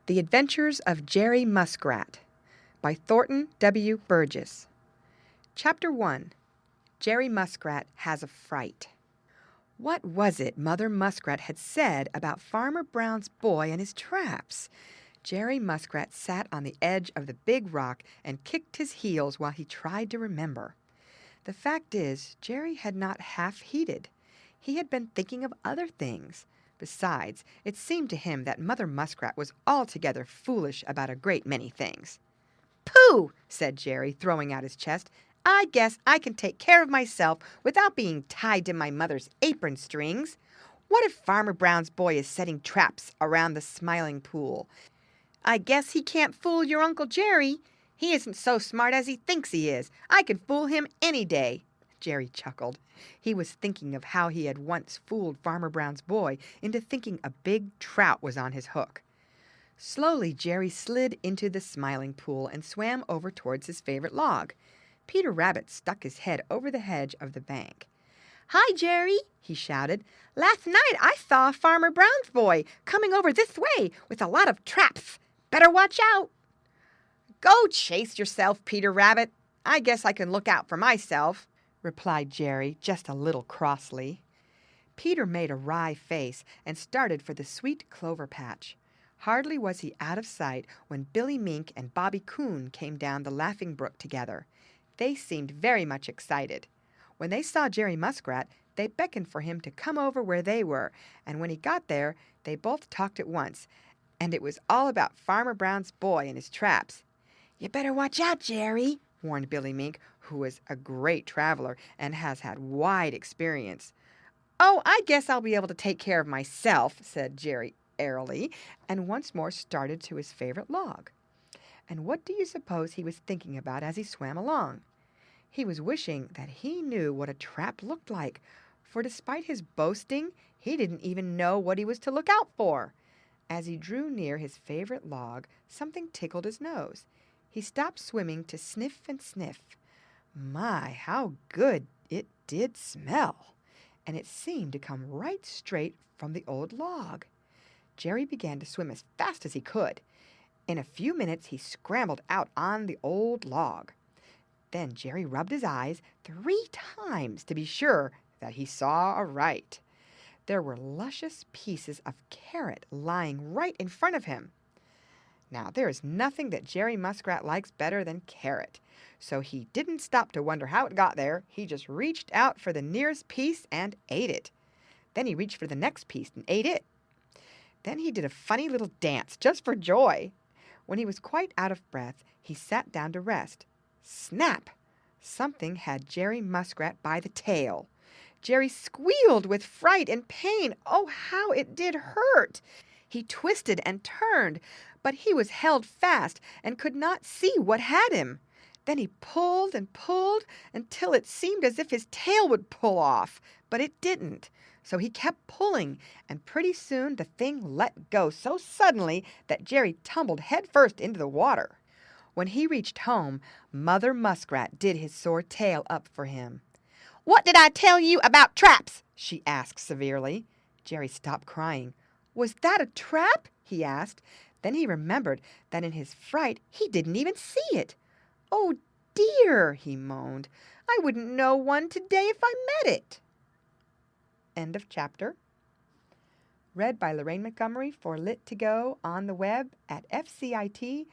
The Adventures of Jerry Muskrat by Thornton W. Burgess. Chapter 1. Jerry Muskrat Has a Fright. What was it Mother Muskrat had said about Farmer Brown's boy and his traps? Jerry Muskrat sat on the edge of the big rock and kicked his heels while he tried to remember. The fact is, Jerry had not half heeded. He had been thinking of other things. Besides, it seemed to him that Mother Muskrat was altogether foolish about a great many things. "Pooh!" said Jerry, throwing out his chest. "I guess I can take care of myself without being tied to my mother's apron strings. What if Farmer Brown's boy is setting traps around the Smiling Pool? I guess he can't fool your Uncle Jerry. He isn't so smart as he thinks he is. I can fool him any day." Jerry chuckled. He was thinking of how he had once fooled Farmer Brown's boy into thinking a big trout was on his hook. Slowly Jerry slid into the Smiling Pool and swam over towards his favorite log. Peter Rabbit stuck his head over the hedge of the bank. "Hi, Jerry!" he shouted. "Last night I saw Farmer Brown's boy coming over this way with a lot of traps. Better watch out." "Go chase yourself, Peter Rabbit. I guess I can look out for myself," replied Jerry, just a little crossly. Peter made a wry face and started for the sweet clover patch. Hardly was he out of sight when Billy Mink and Bobby Coon came down the Laughing Brook together. They seemed very much excited. When they saw Jerry Muskrat, they beckoned for him to come over where they were, and when he got there, they both talked at once, and it was all about Farmer Brown's boy and his traps. "You better watch out, Jerry," warned Billy Mink, who was a great traveler and has had wide experience. "Oh, I guess I'll be able to take care of myself," said Jerry airily, and once more started to his favorite log. And what do you suppose he was thinking about as he swam along? He was wishing that he knew what a trap looked like, for despite his boasting, he didn't even know what he was to look out for. As he drew near his favorite log, something tickled his nose. He stopped swimming to sniff and sniff. My, how good it did smell! And it seemed to come right straight from the old log. Jerry began to swim as fast as he could. In a few minutes he scrambled out on the old log. Then Jerry rubbed his eyes 3 times to be sure that he saw aright. There were luscious pieces of carrot lying right in front of him. Now, there is nothing that Jerry Muskrat likes better than carrot, so he didn't stop to wonder how it got there. He just reached out for the nearest piece and ate it. Then he reached for the next piece and ate it. Then he did a funny little dance just for joy. When he was quite out of breath, he sat down to rest. Snap! Something had Jerry Muskrat by the tail. Jerry squealed with fright and pain. Oh, how it did hurt! He twisted and turned, but he was held fast and could not see what had him. Then he pulled and pulled until it seemed as if his tail would pull off, but it didn't. So he kept pulling, and pretty soon the thing let go so suddenly that Jerry tumbled headfirst into the water. When he reached home, Mother Muskrat did his sore tail up for him. "What did I tell you about traps?" she asked severely. Jerry stopped crying. "Was that a trap?" he asked. Then he remembered that in his fright he didn't even see it. "Oh dear," he moaned. "I wouldn't know one today if I met it." End of chapter. Read by Lorraine Montgomery for Lit2Go on the web at fcit.usf.edu.